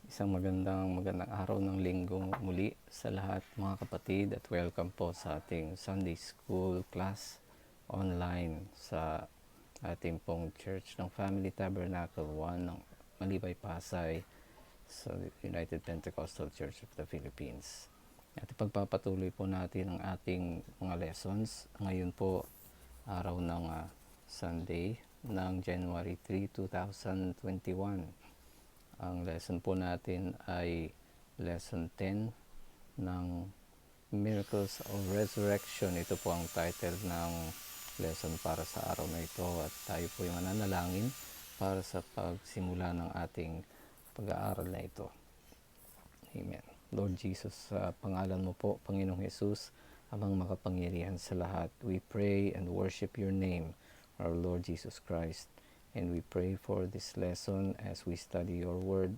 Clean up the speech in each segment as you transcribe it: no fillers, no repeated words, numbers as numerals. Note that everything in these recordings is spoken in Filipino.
Isang magandang araw ng linggo muli sa lahat mga kapatid at welcome po sa ating Sunday School class online sa ating pong Church ng Family Tabernacle 1 ng Malibay, Pasay sa United Pentecostal Church of the Philippines. At ipagpapatuloy po natin ang ating mga lessons. Ngayon po, araw ng Sunday ng January 3, 2021. Ang lesson po natin ay lesson 10 ng Miracles of Resurrection. Ito po ang title ng lesson para sa araw na ito at tayo po yung mananalangin para sa pagsimula ng ating pag-aaral na ito. Amen. Lord Jesus, sa pangalan mo po, Panginoong Jesus, amang makapangyarihan sa lahat, we pray and worship your name, our Lord Jesus Christ. And we pray for this lesson as we study your word.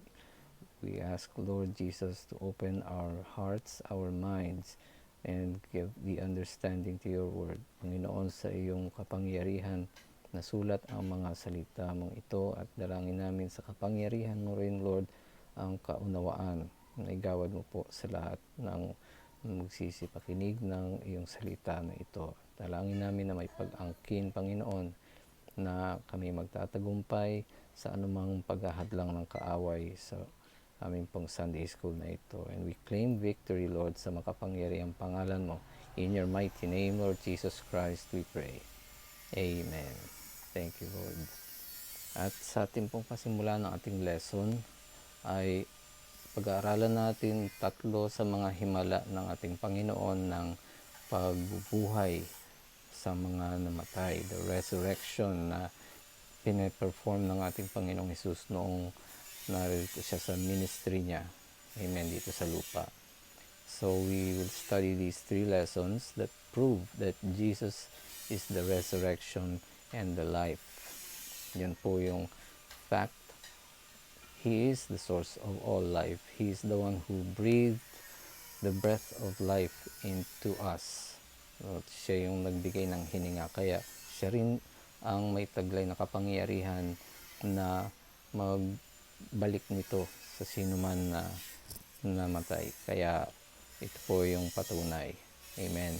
We ask, Lord Jesus, to open our hearts, our minds, and give the understanding to your word. Panginoon, sa iyong kapangyarihan, nasulat ang mga salita mong ito at dalangin namin sa kapangyarihan mo rin, Lord, ang kaunawaan. Naigawad mo po sa lahat ng magsisipakinig ng iyong salita na ito. Dalangin namin na may pag-angkin, Panginoon, na kami magtatagumpay sa anumang paghahadlang ng kaaway sa aming pong Sunday School na ito. And we claim victory, Lord, sa makapangyarihang pangalan mo. In your mighty name, Lord Jesus Christ, we pray. Amen. Thank you, Lord. At sa ating pong pasimula ng ating lesson ay pag-aaralan natin tatlo sa mga himala ng ating Panginoon ng pagbubuhay sa mga namatay, the resurrection na pine-perform ng ating Panginoong Hesus noong narito siya sa ministry niya. Amen, dito sa lupa. So we will study these three lessons that prove that Jesus is the resurrection and the life. Yan po yung fact. He is the source of all life. He is the one who breathed the breath of life into us. Siya yung nagbigay ng hininga. Kaya siya rin ang may taglay na kapangyarihan na magbalik nito sa sino man na namatay. Kaya ito po yung patunay. Amen.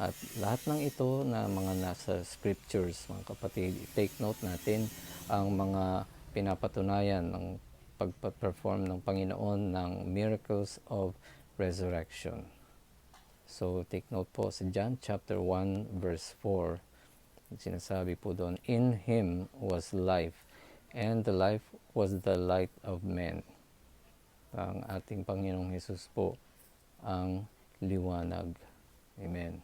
At lahat ng ito na mga nasa scriptures, mga kapatid, take note natin ang mga pinapatunayan ng pagpa-perform ng Panginoon ng miracles of resurrection. So take note po sa John chapter 1 verse 4. Sinasabi po doon, in Him was life, and the life was the light of men. Ang ating Panginoong Hesus po ang liwanag. Amen.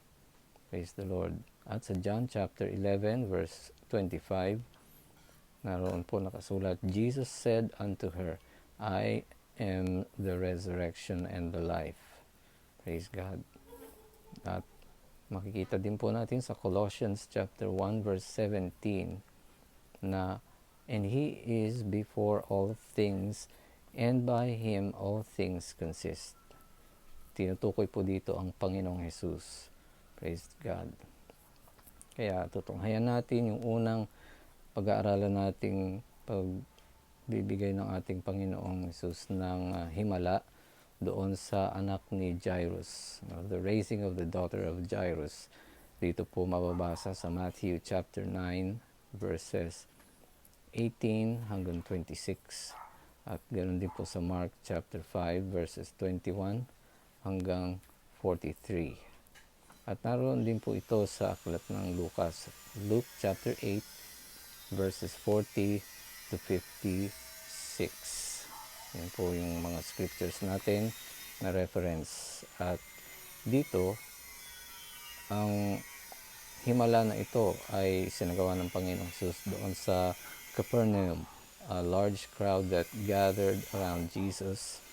Praise the Lord. At sa John chapter 11 verse 25, naroon po nakasulat, Jesus said unto her, I am the resurrection and the life. Praise God. At makikita din po natin sa Colossians chapter 1 verse 17 na and He is before all things and by Him all things consist. Tinutukoy po dito ang Panginoong Hesus. Praise God. Kaya tutunghayan natin yung unang pag-aaralan nating pagbibigay ng ating Panginoong Hesus ng himala doon sa anak ni Jairus, the raising of the daughter of Jairus. Dito po mababasa sa Matthew chapter 9 verses 18 hanggang 26 at ganoon din po sa Mark chapter 5 verses 21 hanggang 43. At naroon din po ito sa aklat ng Lucas, Luke chapter 8 verses 40 to 56. Yan po yung mga scriptures natin na reference. At dito, ang himala na ito ay sinagawa ng Panginoong Jesus doon sa Capernaum. A large crowd that gathered around Jesus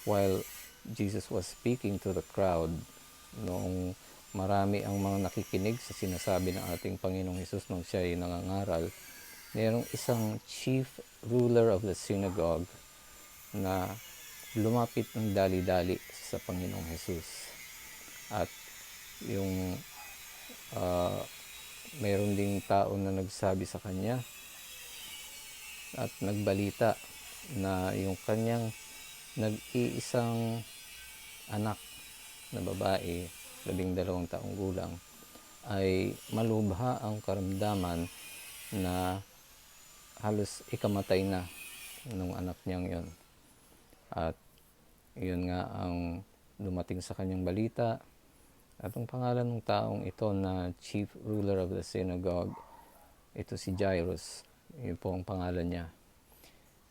while Jesus was speaking to the crowd. Noong marami ang mga nakikinig sa sinasabi ng ating Panginoong Jesus nung siya ay nangangaral, mayroong isang chief ruler of the synagogue na lumapit ng dali-dali sa Panginoong Jesus. At yung mayroon ding tao na nagsabi sa kanya at nagbalita na yung kanyang nag-iisang anak na babae, 12 taong gulang, ay malubha ang karamdaman na halos ikamatay na nung anak niyang yon. At yun nga ang dumating sa kanyang balita. At ang pangalan ng taong ito na chief ruler of the synagogue, ito si Jairus. Yun po ang pangalan niya.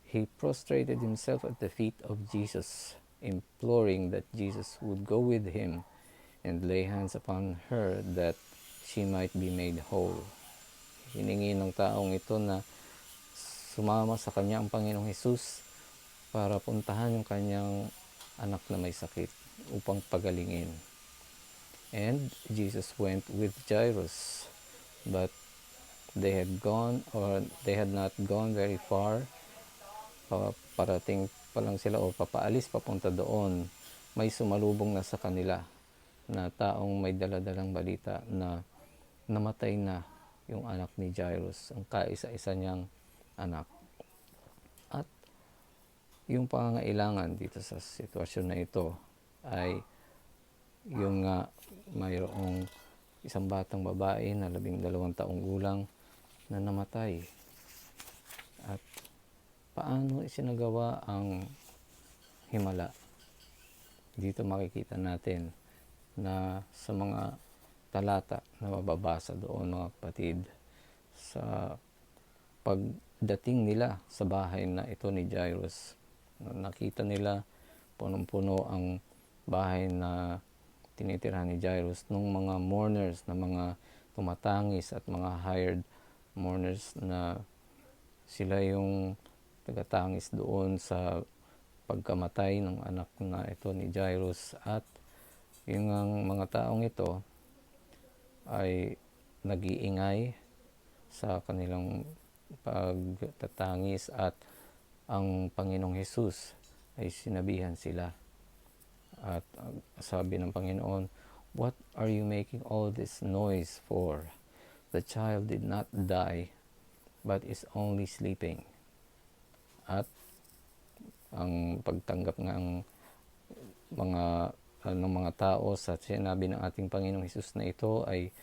He prostrated himself at the feet of Jesus, imploring that Jesus would go with him and lay hands upon her that she might be made whole. Hiningi ng taong ito na sumama sa kanya ang Panginoong Hesus para puntahan yung kanyang anak na may sakit upang pagalingin. And Jesus went with Jairus, but they had not gone very far. Parating pa lang sila o papaalis papunta doon, may sumalubong na sa kanila na taong may daladalang balita na namatay na yung anak ni Jairus, ang kaisa-isa niyang anak. At yung pangangailangan dito sa sitwasyon na ito ay yung mayroong isang batang babae na 12 taong gulang na namatay. At paano isinagawa ang himala? Dito makikita natin na sa mga talata na mababasa doon, mga kapatid, sa pagdating nila sa bahay na ito ni Jairus, nakita nila punong-puno ang bahay na tinitirhan ni Jairus nung mga mourners, na mga tumatangis at mga hired mourners, na sila yung tagatangis doon sa pagkamatay ng anak na ito ni Jairus. At yung mga taong ito ay nag-iingay sa kanilang pagtatangis, at ang Panginoong Hesus ay sinabihan sila. At sabi ng Panginoon, "What are you making all this noise for? The child did not die, but is only sleeping." At ang pagtanggap ng mga tao sa sinabi ng ating Panginoong Hesus na ito ay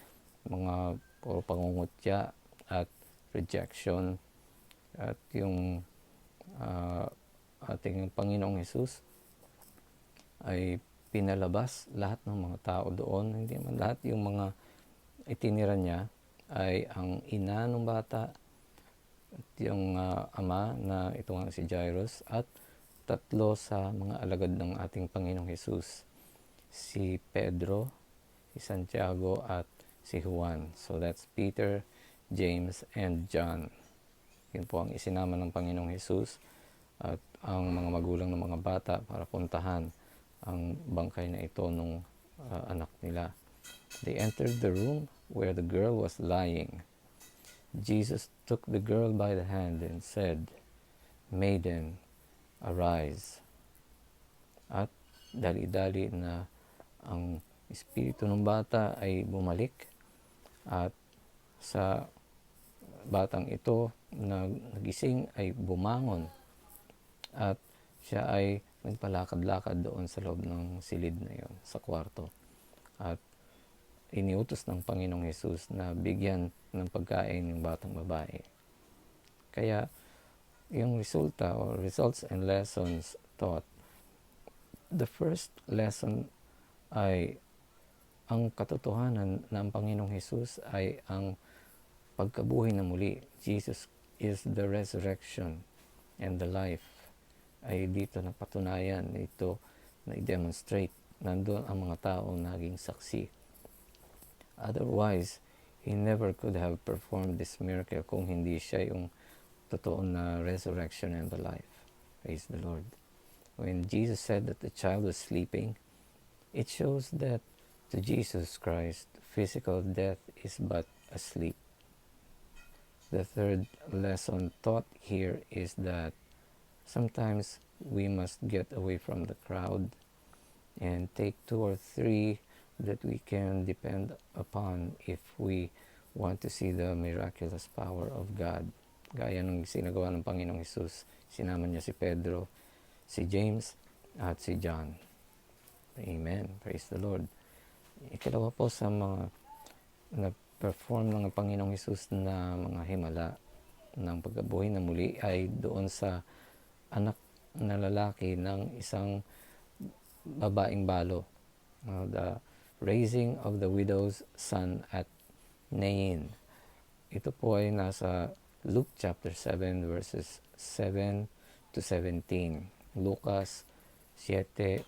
mga puro pangungutya at rejection. At yung ating Panginoong Hesus ay pinalabas lahat ng mga tao doon. Hindi man lahat, yung mga itinira niya ay ang ina ng bata, at yung ama na ito nga si Jairus, at 3 sa mga alagad ng ating Panginoong Hesus, si Pedro, si Santiago, at si Juan. So that's Peter, James, and John. Yun po ang isinama ng Panginoong Hesus at ang mga magulang ng mga bata para puntahan ang bangkay na ito nung anak nila. They entered the room where the girl was lying. Jesus took the girl by the hand and said, "Maiden, arise." At dali-dali na ang espiritu ng bata ay bumalik, at sa batang ito na nagising ay bumangon, at siya ay nagpalakad-lakad doon sa loob ng silid na yon, sa kwarto. At iniutos ng Panginoong Hesus na bigyan ng pagkain yung batang babae. Kaya yung results and lessons taught. The first lesson ay ang katotohanan na ang Panginoong Hesus ay ang pagkabuhay na muli. Jesus is the resurrection and the life. Ay dito napatunayan, ito na i-demonstrate. Nandun ang mga tao naging saksi. Otherwise, he never could have performed this miracle kung hindi siya yung totoo na resurrection and the life. Praise the Lord. When Jesus said that the child was sleeping, it shows that to Jesus Christ, physical death is but a sleep. The third lesson taught here is that sometimes we must get away from the crowd and take 2 or 3 that we can depend upon if we want to see the miraculous power of God. gaya ng sinagawa ng Panginoong Hesus. Sinama niya si Pedro, si James, at si John. Amen. Praise the Lord. Ikalawa po sa mga na-perform ng Panginoong Hesus na mga himala ng pagkabuhay na muli ay doon sa anak na lalaki ng isang babaeng balo. The raising of the widow's son at Nain. Ito po ay nasa Luke chapter 7 verses 7 to 17. Lucas 7:11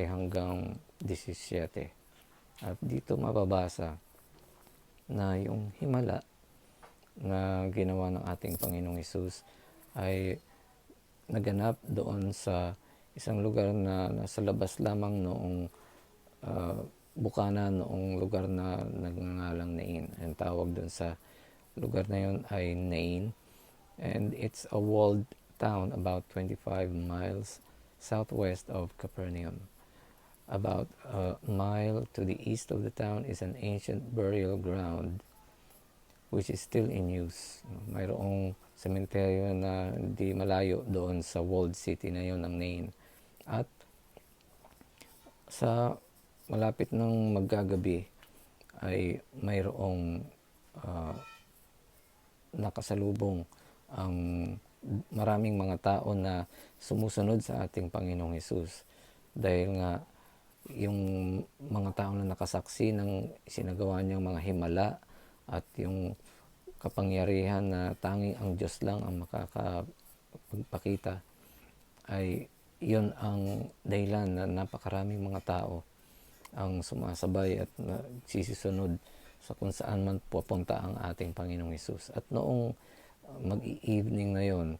hanggang 17. At dito mababasa na yung himala na ginawa ng ating Panginoong Hesus ay naganap doon sa isang lugar na nasa labas lamang noong bukana noong lugar na nagngangalang Nain. Ang tawag doon sa lugar na yun ay Nain. And it's a walled town about 25 miles southwest of Capernaum. About a mile to the east of the town is an ancient burial ground which is still in use. Mayroong sementeryo na hindi malayo doon sa walled city na yun ng Nain. At sa malapit ng maggagabi ay mayroong nakasalubong ang maraming mga tao na sumusunod sa ating Panginoong Hesus. Dahil nga yung mga tao na nakasaksi ng sinagawa niyang mga himala at yung kapangyarihan na tanging ang Diyos lang ang makakapagpakita, ay yun ang dahilan na napakaraming mga tao ang sumasabay at nagsisisunod sa kung saan man pupunta ang ating Panginoong Hesus. At noong mag-evening na yon,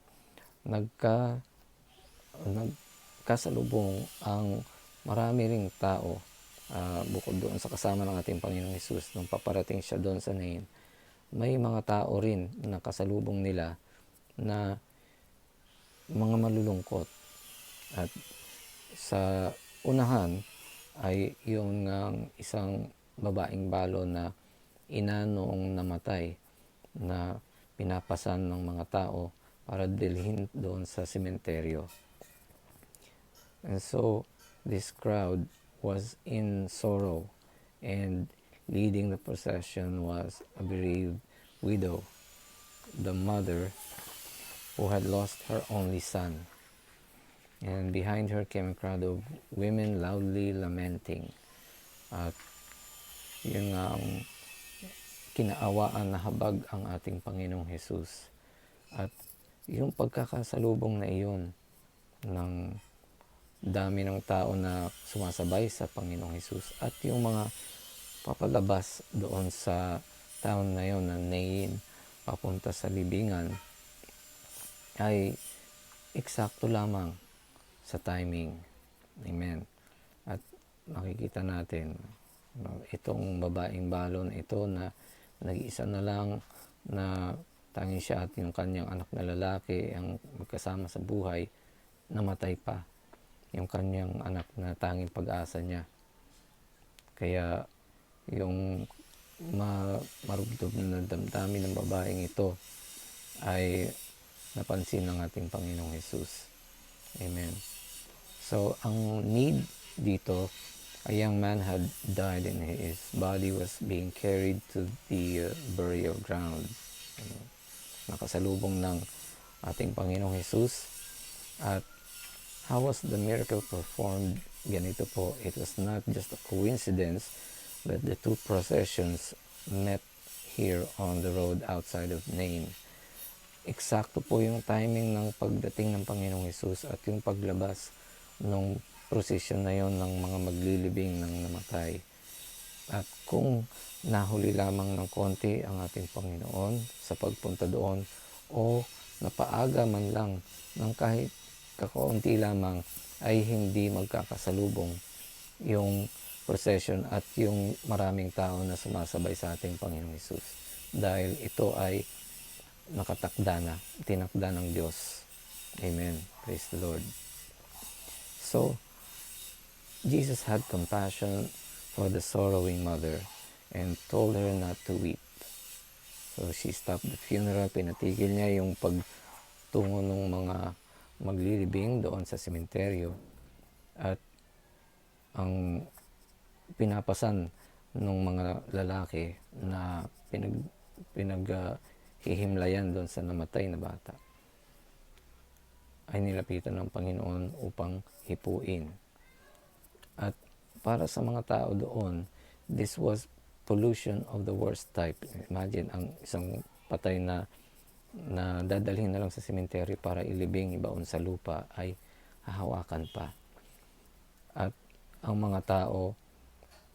nagkasalubong ang marami ring tao bukod doon sa kasama ng ating Panginoong Hesus. Nung paparating siya doon sa Nain, may mga tao rin na kasalubong nila na mga malulungkot. At sa unahan ay yung isang babaeng balo na ina noong namatay na pinapasan ng mga tao para dalhin doon sa sementeryo. And so this crowd was in sorrow, and leading the procession was a bereaved widow, the mother who had lost her only son. And behind her came a crowd of women loudly lamenting. At yun nga ang kinaawaan na habag ang ating Panginoong Hesus. At yung pagkakasalubong na iyon ng dami ng tao na sumasabay sa Panginoong Hesus at yung mga papalabas doon sa town na yon na Nain papunta sa libingan ay eksakto lamang sa timing. Amen. At makikita natin itong babaeng balon ito na nag-iisa na lang na tanging siya at yung kanyang anak na lalaki ang magkasama sa buhay, namatay pa yung kanyang anak na tanging pag-asa niya. Kaya yung marubdob na damdamin ng babaeng ito ay napansin ng ating Panginoong Hesus. Amen. So, ang need dito, a young man had died and his body was being carried to the burial ground. Nakasalubong ng ating Panginoong Hesus. At how was the miracle performed? Ganito po, it was not just a coincidence that the two processions met here on the road outside of Nain. Eksakto po yung timing ng pagdating ng Panginoong Hesus at yung paglabas ng prosesyon na yon ng mga maglilibing ng namatay. At kung nahuli lamang ng konti ang ating Panginoon sa pagpunta doon o napaaga man lang ng kahit kakaunti lamang, ay hindi magkakasalubong yung procession at yung maraming tao na sumasabay sa ating Panginoong Hesus. Dahil ito ay nakatakda na, tinakda ng Diyos. Amen. Praise the Lord. So, Jesus had compassion for the sorrowing mother and told her not to weep. So she stopped the funeral, pinatigil niya yung pagtungo ng mga maglilibing doon sa sementeryo. At ang pinapasan ng mga lalaki na hihimlayan doon sa namatay na bata ay nilapitan ng Panginoon upang hipuin. At para sa mga tao doon, this was pollution of the worst type. Imagine, ang isang patay na dadalhin na lang sa sementeryo para ilibing, ibaon sa lupa, ay hahawakan pa. At ang mga tao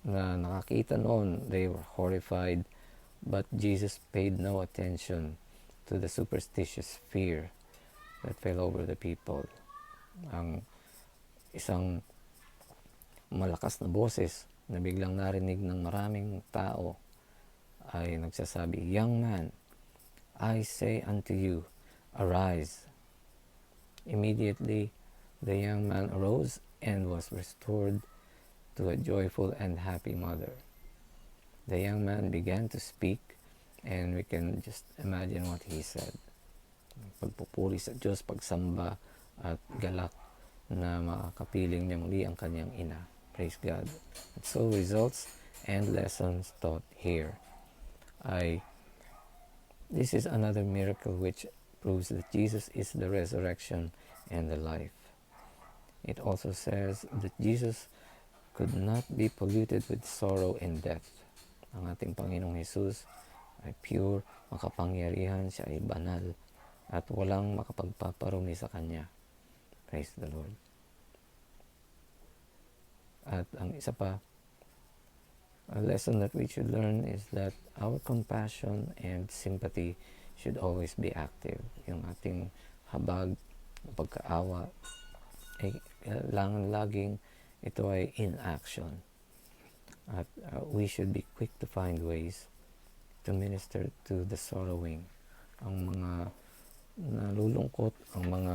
na nakakita noon, they were horrified, but Jesus paid no attention to the superstitious fear that fell over the people. Ang isang malakas na boses na biglang narinig ng maraming tao ay nagsasabi, "Young man, I say unto you, arise." Immediately, the young man arose and was restored to a joyful and happy mother. The young man began to speak, and we can just imagine what he said. Pagpupuri sa Diyos, pagsamba at galak na makakapiling niya muli ang kanyang ina. Praise God. And so results and lessons taught here. This is another miracle which proves that Jesus is the resurrection and the life. It also says that Jesus could not be polluted with sorrow and death. Ang ating Panginoong Jesus ay pure, makapangyarihan, siya ay banal, at walang makapagpaparumi sa Kanya. Praise the Lord. At ang isa pa, a lesson that we should learn is that our compassion and sympathy should always be active. Yung ating habag, pagkaawa, ay kailangan laging ito ay in action. At we should be quick to find ways to minister to the sorrowing. Ang mga nalulungkot, ang mga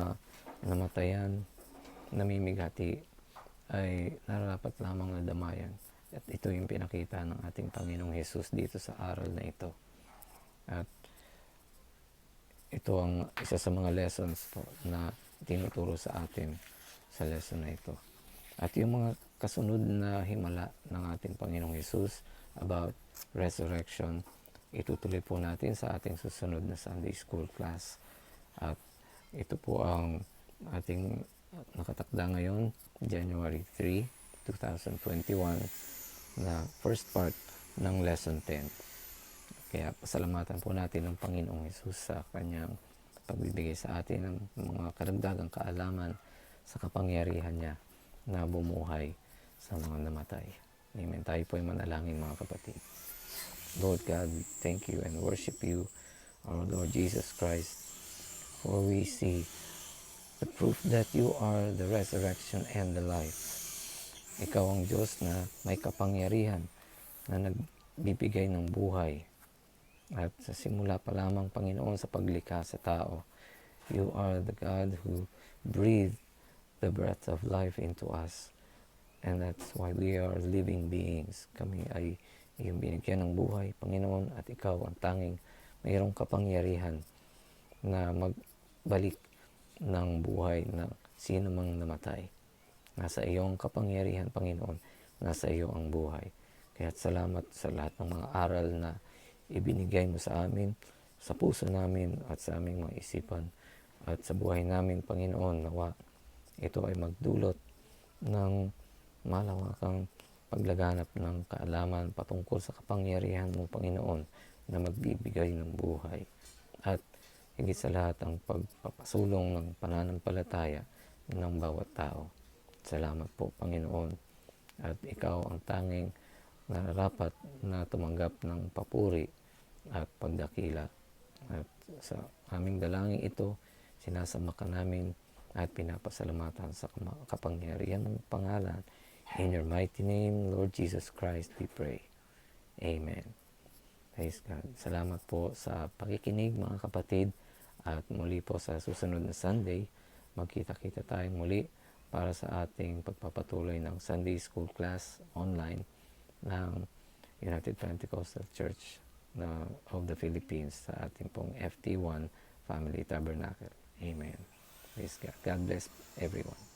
namatayan, namimigati, ay nararapat lamang na damayan. At ito yung pinakita ng ating Panginoong Jesus dito sa aral na ito. At ito ang isa sa mga lessons po na tinuturo sa atin sa lesson na ito. At yung mga kasunod na himala ng ating Panginoong Jesus about resurrection, itutuloy po natin sa ating susunod na Sunday School class. At ito po ang ating nakatakda ngayon, January 3, 2021, na first part ng Lesson 10. Kaya pasalamatan po natin ng Panginoong Jesus sa Kanyang pagbibigay sa atin ng mga karagdagang kaalaman sa kapangyarihan niya na bumuhay sa mga namatay. Amen. Tayo po ay manalangin, mga kapatid. Lord God, we thank you and worship you, our Lord Jesus Christ, for we see the proof that you are the resurrection and the life. Ikaw ang Diyos na may kapangyarihan na nagbibigay ng buhay. At sa simula pa lamang, Panginoon, sa paglikha sa tao, you are the God who breathed the breath of life into us. And that's why we are living beings. Kami ay iyong binigyan ng buhay, Panginoon, at ikaw ang tanging mayroong kapangyarihan na magbalik ng buhay ng sino mang namatay. Nasa iyong kapangyarihan, Panginoon, nasa iyo ang buhay. Kaya salamat sa lahat ng mga aral na ibinigay mo sa amin, sa puso namin at sa aming mga isipan. At sa buhay namin, Panginoon, nawa ito ay magdulot ng malawakang paglaganap ng kaalaman patungkol sa kapangyarihan mo, Panginoon, na magbibigay ng buhay. At higit sa lahat ang pagpapasulong ng pananampalataya ng bawat tao. Salamat po, Panginoon. At ikaw ang tanging nararapat na tumanggap ng papuri at pagdakila. At sa aming dalangin ito, sinasama ka namin at pinapasalamatan sa kapangyarihan ng pangalan. In your mighty name, Lord Jesus Christ, we pray. Amen. Praise God. Salamat po sa pakikinig, mga kapatid. At muli po sa susunod na Sunday, magkita-kita tayong muli para sa ating pagpapatuloy ng Sunday School class online ng United Pentecostal Church of the Philippines sa ating pong FT1 Family Tabernacle. Amen. Praise God. God bless everyone.